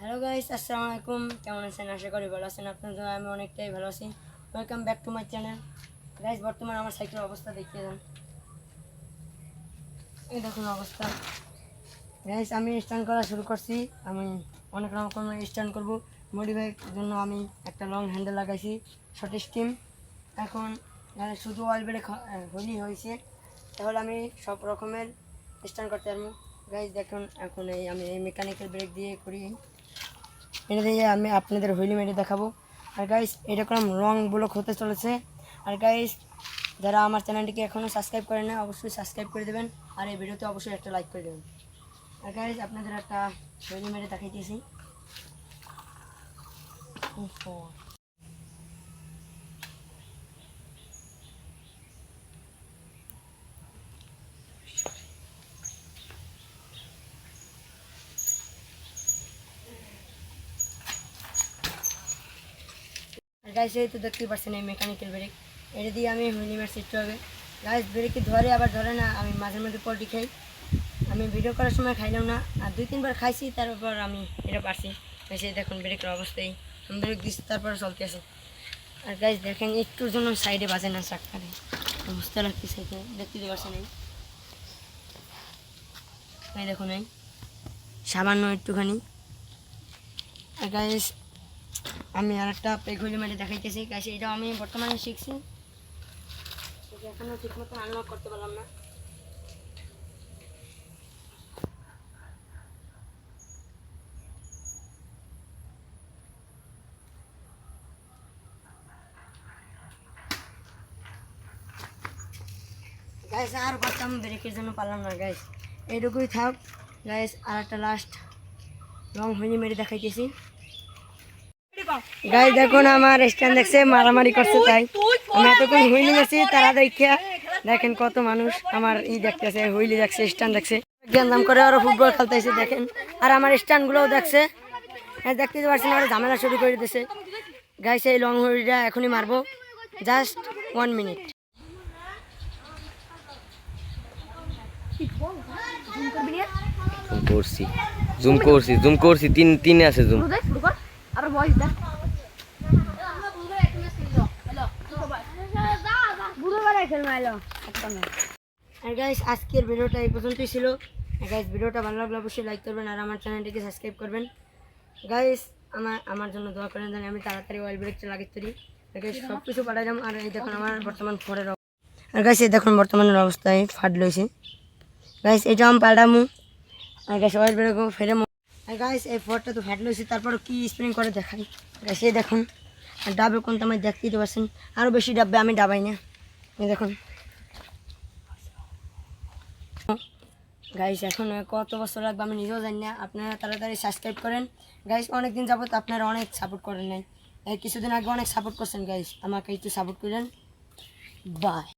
Hello guys, আসসালামু আলাইকুম। কেমন আছেন? আশা করি ভালো আছেন। আপনাদের আমি অনেকটাই ভালো আছি। Welcome back to my channel. Guys, বর্তমানে আমার সাইকেলের অবস্থা দেখিয়ে দেন। এই দেখুন অবস্থা। গাইস, আমি স্ট্যান্ড করা শুরু করছি। আমি অনেক রকমের স্ট্যান্ড করব। মডিফাইয়ের জন্য আমি একটা লং হ্যান্ডেল লাগাইছি, শর্ট স্টিম। এখন শুধু অয়েল ব্রেক হলি হয়েছে, তাহলে আমি সব রকমের স্ট্যান্ড করতে পারবো। গাইস দেখুন, এখন আমি এই মেকানিক্যাল ব্রেক দিয়ে করি। এটা দিয়ে আমি আপনাদের হুইলি মেরে দেখাবো। আর গাইস, এরকম রং ব্লক হতে চলেছে। আর গাইস, যারা আমার চ্যানেলটিকে এখনও সাবস্ক্রাইব করেন না, অবশ্যই সাবস্ক্রাইব করে দেবেন। আর এই ভিডিওতে অবশ্যই একটা লাইক করে দেবেন। আর গাইস, আপনাদের একটা হুইলি মেরে দেখাইতেছি। আর গাইস, এই তো দেখতেই পাচ্ছেন এই মেকানিক্যাল ব্রেক, এটা দিয়ে আমি হুইলি মারছি একটু হবে। গাইস, ব্রেকে ধরে আবার ধরে না, আমি মাঝে মাঝে পোল্ট্রি খাই। আমি ভিডিও করার সময় খাইলাম না, আর 2-3 বার খাইছি, তারপর আমি এটা পারছি। সেই দেখুন ব্রেকের অবস্থায় আমি ব্রেক দিচ্ছি, তারপরে চলতে আছে। আর গাইস দেখেন, একটুর জন্য সাইডে বাজে না চাক্কারে, বুঝতে লাগতেছে। দেখতে পারছেন এই দেখুন, এই সামান্য একটুখানি। আর গাইস, আমি আর একটা পেগুলি মেরে দেখাইতেছি। গাইস, এটাও আমি বর্তমানে শিখছি, এখনও ঠিক মতো আনলক করতে পারলাম না। গাইস, আর করতাম, ব্রেকের জন্য পারলাম না। গাইস, এইটুকুই থাক। গাইস, আর একটা লাস্ট লং হুইলি মেরে দেখাইতেছি। গাইস দেখুন, আমার স্ট্যান্ড দেখছে মারামারি করছে, তাই আমি এতক্ষণ হুইলি মেরছি। তারা দেখিয়া দেখেন কত মানুষ আমার দেখতেছে, হুইলি দেখছে, স্ট্যান্ড দেখছে, জ্ঞান করে আরো ফুটবল খেলতেছে দেখেন। আর আমার স্ট্যান্ডগুলোও দেখছে, দেখতে পাচ্ছেন, আর ঝামেলা শুরু করে দিয়েছে। গাইস, এই লং হুইলিটা এখনই মারবো, জাস্ট 1 মিনিট। জুম করছি তিনে আছে জুম। আর গাইস, আজকের ভিডিওটা এই পর্যন্তই ছিল। গাইস, ভিডিওটা ভালো লাগলে অবশ্যই লাইক করবেন, আর আমার চ্যানেলটিকে সাবস্ক্রাইব করবেন। গাইস, আমার জন্য দোয়া করেন, জানি আমি তাড়াতাড়ি অয়েল ব্রেকটা লাগাতে পারি। গাইস, সব কিছু পাঠাইলাম। আর এই দেখুন আমার বর্তমান ফোরের, আর গাইস এই দেখুন বর্তমানের অবস্থায় ফাট লইছে। গাইস, এটা আমি পাল্টামু। আর গাইস, অয়েল ব্রেকও ফেরে। আর গাইস, এই ফোরটা তো ফাট লইছে, তারপর কি স্প্রিং করে দেখাই। গাইস, এই দেখুন, আর ডাবে কোনটা আমি দেখতেই তো পারছেন, আরও বেশি ডাববে, আমি ডাবাই না। এই দেখুন গাইস, এখন কত বছর লাগবে আমি নিজেও জানি না। আপনারা তাড়াতাড়ি সাবস্ক্রাইব করেন। গাইস, অনেক দিন যাবত আপনারা অনেক সাপোর্ট করেন নাই, কিছুদিন আগে অনেক সাপোর্ট করছেন। গাইস, আমাকে একটু সাপোর্ট করেন। বাই।